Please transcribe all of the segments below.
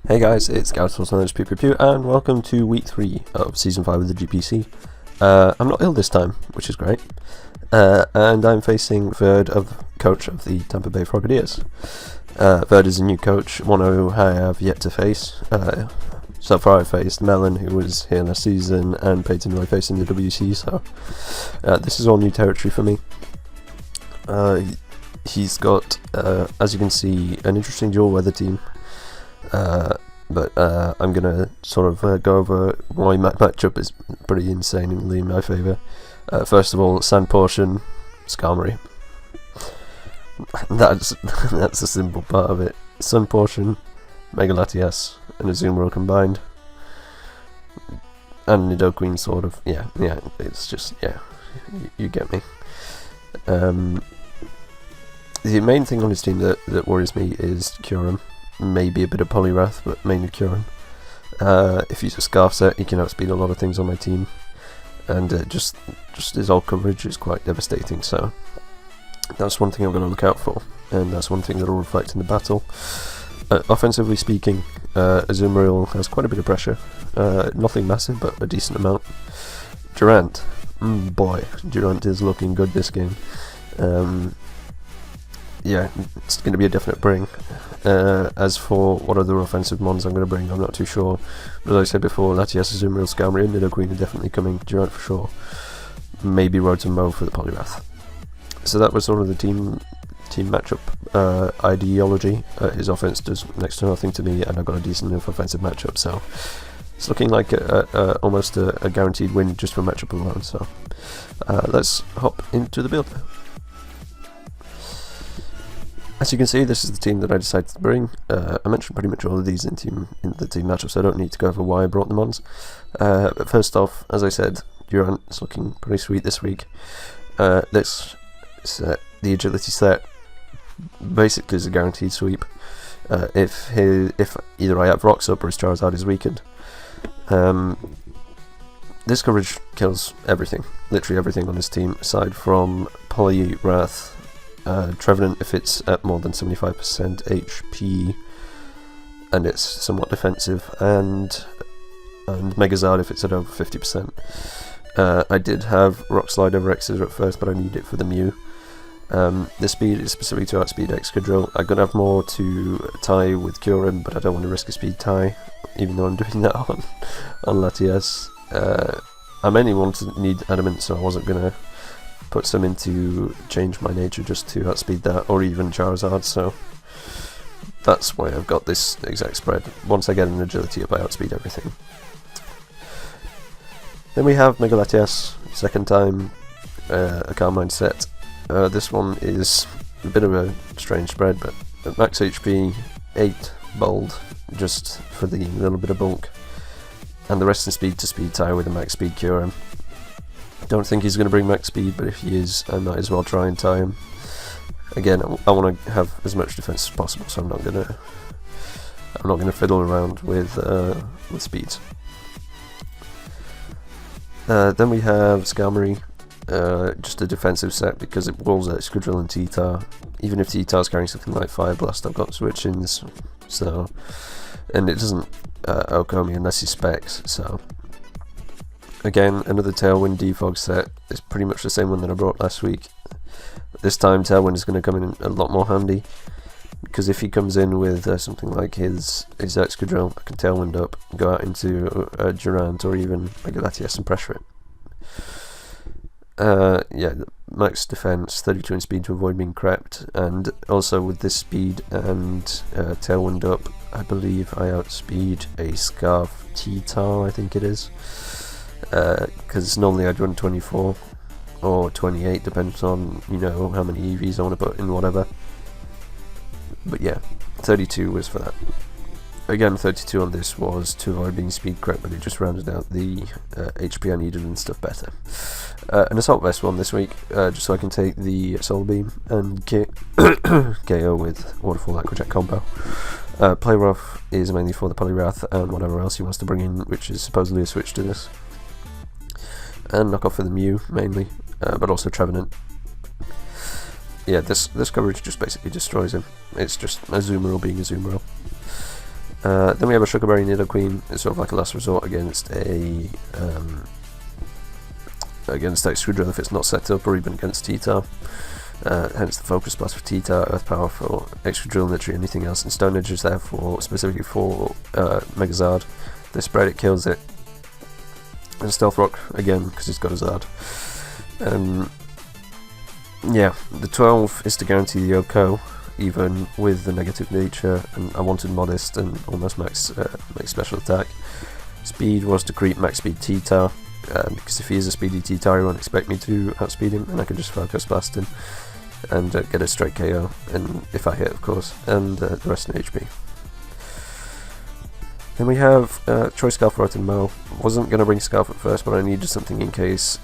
Hey guys, it's GameChops and welcome to week 3 of season 5 of the GPC. I'm not ill this time, which is great, and I'm facing Verd, coach of the Tampa Bay Frogadiers. Verd is a new coach, one who I have yet to face. So far I've faced Melon, who was here last season, and Peyton, who I faced in the WC, so this is all new territory for me. He's got, as you can see, an interesting dual weather team. But I'm gonna sort of go over why my matchup is pretty insanely in my favour. First of all, sand portion, Skarmory. That's the simple part of it. Sun portion, Mega Latias, and Azumarill combined, and Nidoqueen sort of. Yeah. It's just you get me. The main thing on his team that worries me is Kyurem. Maybe a bit of Poliwrath, but mainly Kyurem. If he's a Scarf set, he can outspeed a lot of things on my team, and just his ult coverage is quite devastating. So that's one thing I'm going to look out for, and that's one thing that will reflect in the battle. Offensively speaking, Azumarill has quite a bit of pressure. Nothing massive, but a decent amount. Durant, boy, Durant is looking good this game. Yeah, it's going to be a definite bring. As for what other offensive mons I'm going to bring, I'm not too sure. But as I said before, Latias, Azumarill, Skarmory, and Nidoqueen are definitely coming. Durant for sure. Maybe Rotom for the Poliwrath. So that was sort of the team matchup ideology. His offense does next to nothing to me, and I've got a decent enough offensive matchup. So it's looking like almost a guaranteed win just for matchup alone. So let's hop into the build. As you can see, this is the team that I decided to bring. I mentioned pretty much all of these in the team matchup, so I don't need to go over why I brought them on. But first off, as I said, Durant is looking pretty sweet this week. This set, the agility set, basically is a guaranteed sweep. If either I have rocks up or his Charizard is weakened. This coverage kills everything, literally everything on his team, aside from Poliwrath. Trevenant if it's at more than 75% HP and it's somewhat defensive, and Megazard if it's at over 50%. I did have Rock Slide over Excadrill at first, but I need it for the Mew. The speed is specifically to outspeed Excadrill. I'm going to have more to tie with Kyurem, but I don't want to risk a speed tie, even though I'm doing that on Latias. I mainly need Adamant, so I wasn't going to put some in to change my nature just to outspeed that, or even Charizard, so that's why I've got this exact spread. Once I get an agility up, I outspeed everything. Then we have Mega Latias, second time, a Carmine set. This one is a bit of a strange spread, but at max HP, 8 bold, just for the little bit of bulk, and the rest in speed to speed tie with a max speed Kyurem. Don't think he's going to bring max speed, but if he is, I might as well try and tie him. Again, I want to have as much defense as possible, so I'm not going to fiddle around with speeds. Then we have Skarmory, just a defensive set because it walls out Excadrill and T-Tar. Even if T-Tar's carrying something like Fire Blast, I've got switch-ins, so, and it doesn't OHKO me unless he specs, so. Again, another Tailwind Defog set. It's pretty much the same one that I brought last week. This time Tailwind is going to come in a lot more handy, because if he comes in with something like his Excadrill, I can Tailwind up, go out into Durant or even Mega Latias and pressure it. Yeah, max defense, 32 in speed to avoid being crept, and also with this speed and Tailwind up, I believe I outspeed a Scarf T-Tar, I think it is. Because normally I'd run 24 or 28, depends on how many EVs I want to put in whatever. But yeah, 32 was for that. Again, 32 on this was to avoid being speed crept, but it just rounded out the HP I needed and stuff better. An Assault Vest one this week, just so I can take the Soul Beam and KO with Waterfall Aquajet combo. Poliwrath is mainly for the Poliwrath and whatever else he wants to bring in, which is supposedly a switch to this. And knock off for the Mew mainly, but also Trevenant. Yeah, this coverage just basically destroys him. It's just Azumarill being Azumarill. Then we have a Sugarberry Nidoqueen. It's sort of like a last resort against a Excadrill if it's not set up, or even against T-Tar. Hence the Focus Blast for T-Tar, Earth Power for Excadrill, literally anything else. And Stone Edge is there for specifically for Megazard. They spread it, kills it. And Stealth Rock again because it's got a Zard. Yeah, the 12 is to guarantee the Yoko, even with the negative nature, and I wanted Modest and almost max special attack. Speed was to creep max speed T-Tar, because if he is a speedy T-Tar he won't expect me to outspeed him, and I can just Focus Blast him and get a straight KO, and if I hit of course, and the rest in HP. Then we have Choice Scarf for Rotom Mo. Wasn't going to bring Scarf at first, but I needed something in case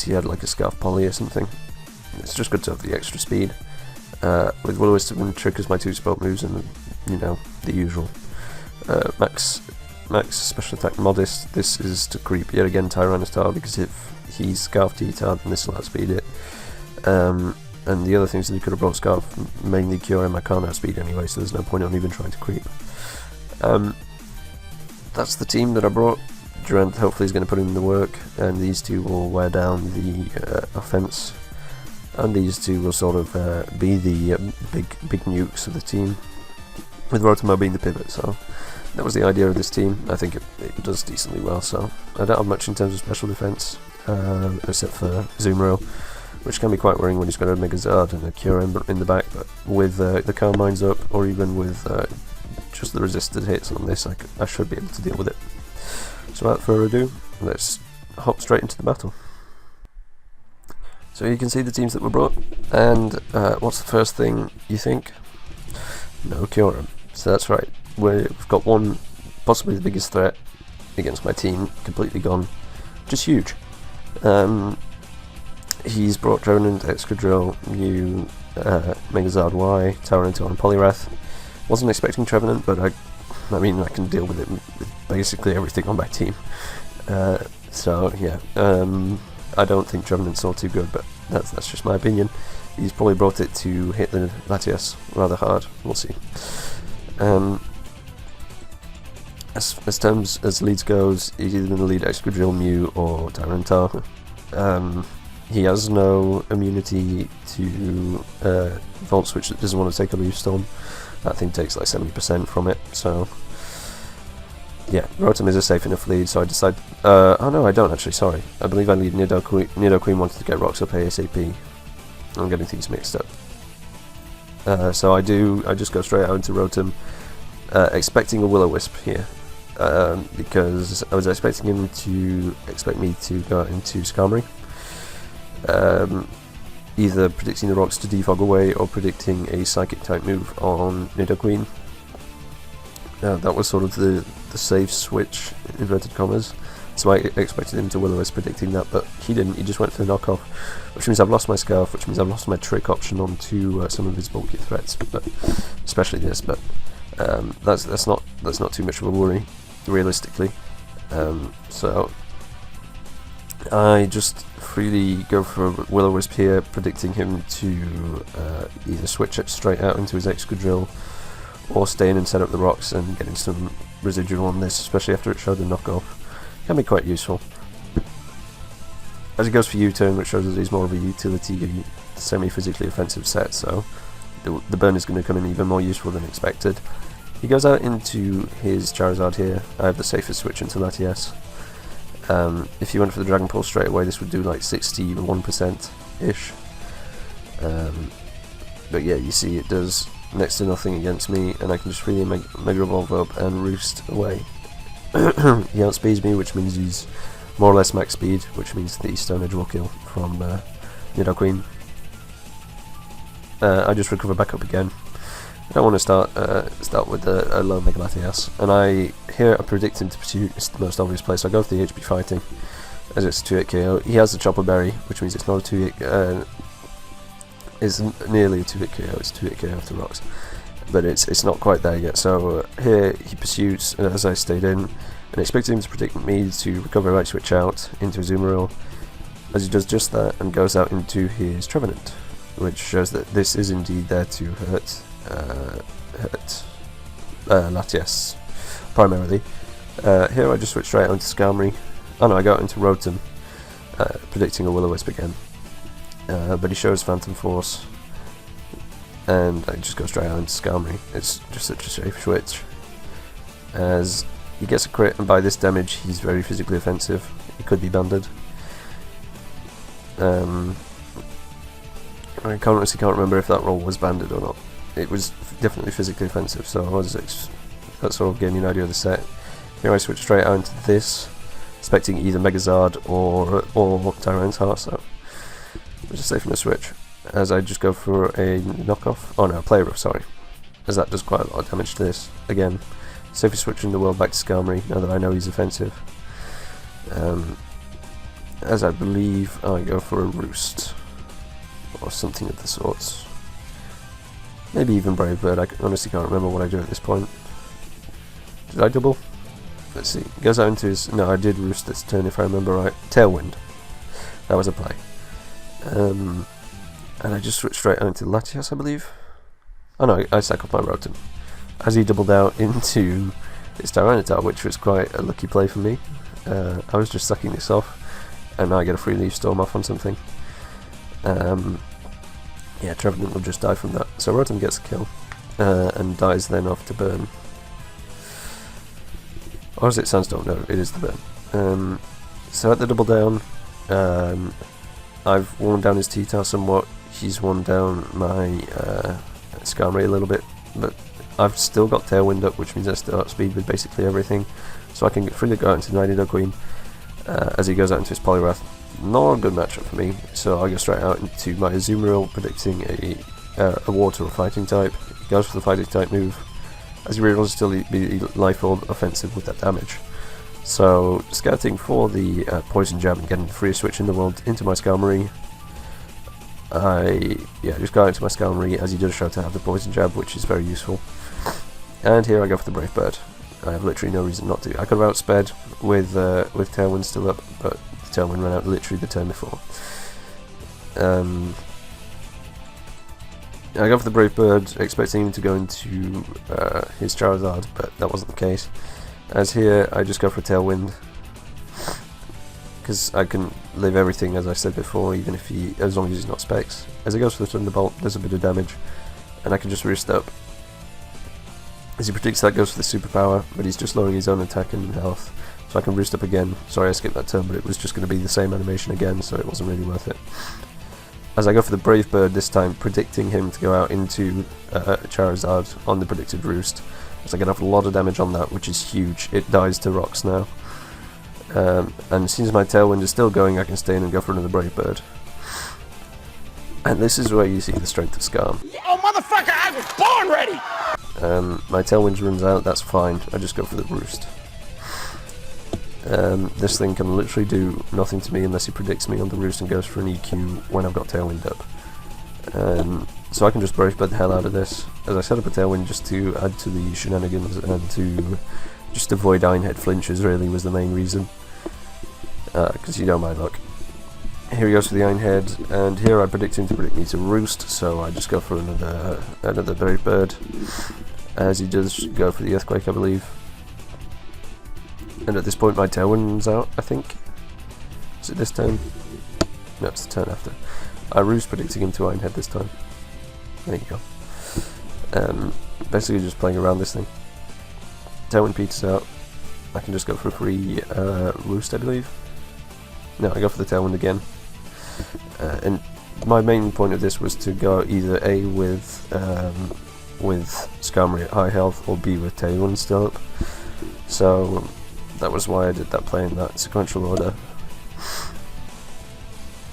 he had like a Scarf Poly or something. It's just good to have the extra speed. With Will-O-Wisp and Trick as my 2 spot moves, and you know, the usual. Max special attack Modest. This is to creep yet again Tyranitar, because if he's Scarf T-Tar then this will outspeed it. And the other things that he could have brought Scarf, mainly Cure him, I can't outspeed anyway, so there's no point on even trying to creep. That's the team that I brought. Durant hopefully is going to put in the work, and these two will wear down the offense, and these two will sort of be the big nukes of the team, with Rotom being the pivot. So that was the idea of this team. I think it does decently well, so I don't have much in terms of special defense, except for Zumaro, which can be quite worrying when he's got a Megazard and a Kyurem in the back, but with the Carmine's up, or even with just the resisted hits on this, I should be able to deal with it. So without further ado, let's hop straight into the battle. So you can see the teams that were brought, and what's the first thing you think? No Kyurem. So that's right, we've got one, possibly the biggest threat against my team, completely gone, just huge. He's brought Trevenant, Excadrill, Mew, Megazard Y, Tyranitar and Poliwrath. Wasn't expecting Trevenant, but I mean I can deal with it with basically everything on my team. So yeah, I don't think Trevenant's all too good, but that's just my opinion. He's probably brought it to hit the Latias rather hard. We'll see. As leads goes, he's either going to lead Excadrill, Mew, or Tyranitar. He has no immunity to Volt Switch that doesn't want to take a Leaf Storm. That thing takes like 70% from it, so yeah, Rotom is a safe enough lead, so I decide. Oh no, I don't actually, sorry. I believe I lead Nidoqueen wanted to get rocks up ASAP. I'm getting things mixed up. So I just go straight out into Rotom, expecting a Will-O-Wisp here. Because I was expecting him to expect me to go out into Skarmory. Either predicting the rocks to defog away or predicting a psychic type move on Nidoqueen. That was sort of the safe switch, inverted commas. So I expected him to Will-O-Wisp predicting that, but he didn't. He just went for the knockoff, which means I've lost my Scarf, which means I've lost my trick option onto some of his bulky threats, but especially this. But that's not too much of a worry, realistically. So I just freely go for Will-O-Wisp here, predicting him to either switch it straight out into his Excadrill, or stay in and set up the rocks and getting some residual on this, especially after it showed the knockoff. Can be quite useful. As he goes for U-turn, which shows that he's more of a utility, semi-physically offensive set, so the burn is going to come in even more useful than expected. He goes out into his Charizard here. I have the safest switch into Latias. If he went for the Dragon Pulse straight away, this would do like 61%-ish. But yeah, you see it does next to nothing against me, and I can just freely Mega Evolve up and Roost away. He outspeeds me, which means he's more or less max speed, which means the Stone Edge will kill from Nidoqueen. I just recover back up again. I don't want to start with a low Mega Latias, and I predict him to pursue. It's the most obvious place. So I go for the HP fighting, as it's a 2-hit KO. He has the Chopper Berry, which means it's not a 2-hit. It's nearly a 2-hit KO. It's a 2-hit KO after rocks, but it's not quite there yet. So here he pursues as I stayed in, and expected him to predict me to recover right switch out into Azumarill, as he does just that and goes out into his Trevenant, which shows that this is indeed there to hurt Latias, primarily. Here I just switch straight onto Skarmory. Oh no, I got into Rotom, predicting a Will-O-Wisp again. But he shows Phantom Force, and I just go straight out into Skarmory. It's just such a safe switch, as he gets a crit, and by this damage he's very physically offensive. He could be banded. I honestly can't remember if that roll was banded or not. It was definitely physically offensive, so that sort of gave me an idea of the set. Here I switch straight out into this, expecting either Megazard or Tyrant's Heart, so which is safe in a switch, as I just go for a knockoff. Oh no, Play Rough, sorry, as that does quite a lot of damage to this. Again, safest switch in the world back to Skarmory, now that I know he's offensive. As I believe I go for a Roost, or something of the sorts. Maybe even Brave Bird, I honestly can't remember what I do at this point. Did I double? Let's see, goes out into his... no, I did Roost this turn if I remember right. Tailwind, that was a play. And I just switched straight out into Latias, I believe. Oh no, I sack off my Rotom, as he doubled out into his Tyranitar, which was quite a lucky play for me. I was just sucking this off, and now I get a free Leaf Storm off on something. Yeah, Trevenant will just die from that. So Rotom gets a kill, and dies then off to burn. Or is it Sandstorm? No, it is the burn. So at the double down, I've worn down his T-Tar somewhat. He's worn down my Skarmory a little bit, but I've still got Tailwind up, which means I still outspeed with basically everything. So I can freely go out into Nidoqueen as he goes out into his Poliwrath. Not a good matchup for me, so I go straight out into my Azumarill, predicting a Water or Fighting type. He goes for the Fighting type move, as he realizes still be Life Orb offensive with that damage. So scouting for the Poison Jab and getting the freest switch in the world into my Skarmory, I just go out into my Skarmory, as he does show to have the Poison Jab, which is very useful. And here I go for the Brave Bird. I have literally no reason not to. I could have outsped with Tailwind still up, but the Tailwind ran out literally the turn before. I go for the Brave Bird, expecting him to go into his Charizard, but that wasn't the case. As here, I just go for a Tailwind, because I can live everything, as I said before, even if as long as he's not Specs. As he goes for the Thunderbolt, there's a bit of damage, and I can just Roost up. As he predicts, that goes for the Superpower, but he's just lowering his own attack and health, so I can Roost up again. Sorry I skipped that turn, but it was just going to be the same animation again, so it wasn't really worth it. As I go for the Brave Bird this time, predicting him to go out into Charizard on the predicted Roost, as I get off a lot of damage on that, which is huge. It dies to rocks now. And as soon as my Tailwind is still going, I can stay in and go for another Brave Bird. And this is where you see the strength of Skarm. Oh motherfucker, I was born ready! My Tailwind runs out, that's fine, I just go for the Roost. This thing can literally do nothing to me unless he predicts me on the Roost and goes for an EQ when I've got Tailwind up. So I can just Brave Bird the hell out of this, as I set up a Tailwind just to add to the shenanigans and to just avoid Ironhead flinches, really was the main reason. Because you know my luck. Here he goes for the Ironhead, and here I predict him to predict me to Roost, so I just go for another Brave Bird, as he does go for the Earthquake, I believe. And at this point my Tailwind's out, I think. Is it this turn? No, it's the turn after. I Roost, predicting him to Ironhead this time. There you go. Basically just playing around this thing. Tailwind peters out. I can just go for a free Roost, I believe. No, I go for the Tailwind again. And my main point of this was to go either A with Skarmory at high health, or B with Tailwind still up. So that was why I did that play in that sequential order.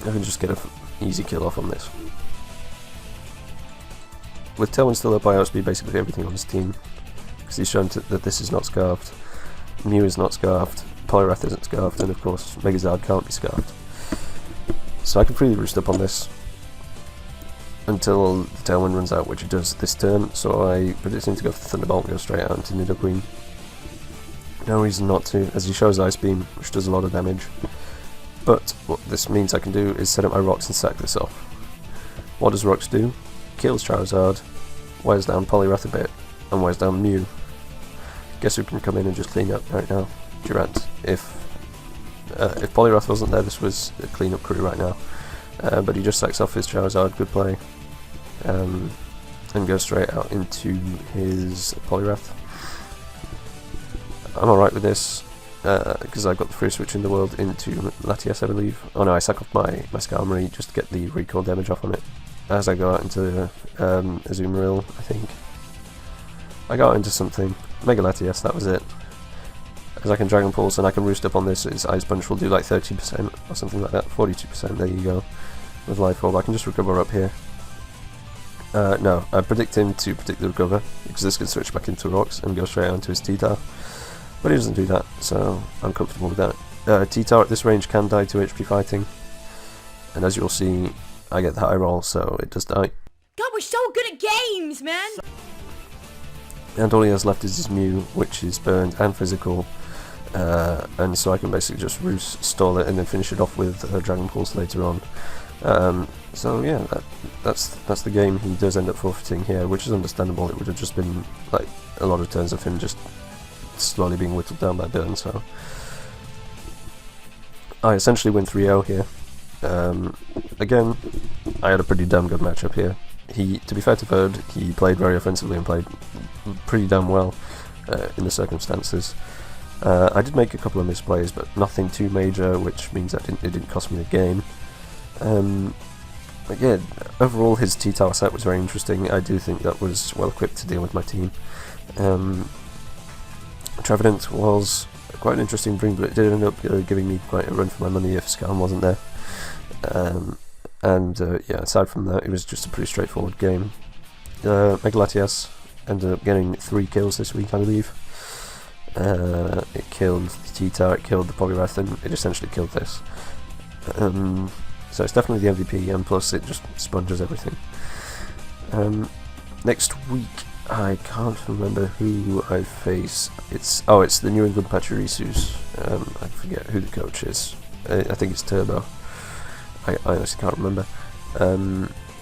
I can just get an easy kill off on this. With Tailwind still up, I outspeed basically everything on his team, because he's shown that this is not Scarfed, Mew is not Scarfed, Poliwrath isn't Scarfed, and of course Megazard can't be Scarfed. So I can freely Roost up on this until the Tailwind runs out, which it does this turn, so I predict him to go for the Thunderbolt and go straight out into Nidoqueen. No reason not to, as he shows Ice Beam, which does a lot of damage. But what this means I can do is set up my Rocks and sack this off. What does Rocks do? Kills Charizard, wears down Poliwrath a bit, and wears down Mew. guess who can come in and just clean up right now? Durant. If Polyrath wasn't there, this was a clean-up crew right now. But he just sacks off his Charizard, good play, and goes straight out into his Polyrath. I'm alright with this, because I've got the free switch in the world into Latias, I believe. Oh no, I sack off my Skarmory just to get the recoil damage off on it. As I go out into Azumarill, I think. I got into something. Mega Latias, that was it. Because I can Dragon Pulse and I can roost up on this, his Ice Punch will do like 30% or something like that, 42%, there you go. With Life Orb, I can just recover up here. No, I predict him to predict the recover, because this can switch back into Rocks and go straight onto his T-Tar. But he doesn't do that, so I'm comfortable with that. T-Tar at this range can die to HP fighting, and as you'll see, I get the high roll, so it does die. God, we're so good at games, man! And all he has left is his Mew, which is burned and physical, and so I can basically just roost, stall it, and then finish it off with Dragon Pulse later on. So yeah, that's the game. He does end up forfeiting here, which is understandable. It would have just been like a lot of turns of him just slowly being whittled down by Burn, so I essentially win 3-0 here. Again, I had a pretty damn good matchup here. To be fair to Bird, he played very offensively and played pretty damn well in the circumstances. I did make a couple of misplays, but nothing too major, which means that it didn't cost me the game. But yeah, overall his T-Tower set was very interesting. I do think that was well equipped to deal with my team. Trevenant was quite an interesting bring, but it did end up giving me quite a run for my money if Skarm wasn't there. Yeah, aside from that, it was just a pretty straightforward game. Megalatias ended up getting 3 kills this week, I believe. It killed the T-Tar, it killed the Polyrath, and it essentially killed this. So it's definitely the MVP, and plus it just sponges everything. Next week, I can't remember who I face. It's the New England Pachirisus. I forget who the coach is. I think it's Turbo. I honestly can't remember.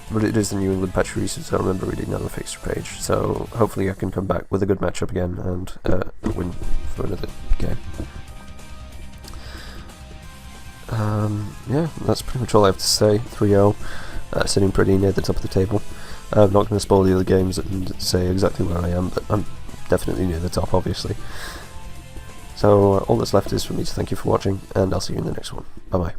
But it is the New England Pachirisus. I remember reading that on the fixture page. So hopefully I can come back with a good matchup again and win for another game. Yeah, that's pretty much all I have to say. 3-0, sitting pretty near the top of the table. I'm not going to spoil the other games and say exactly where I am, but I'm definitely near the top, obviously. So all that's left is for me to thank you for watching, and I'll see you in the next one. Bye bye.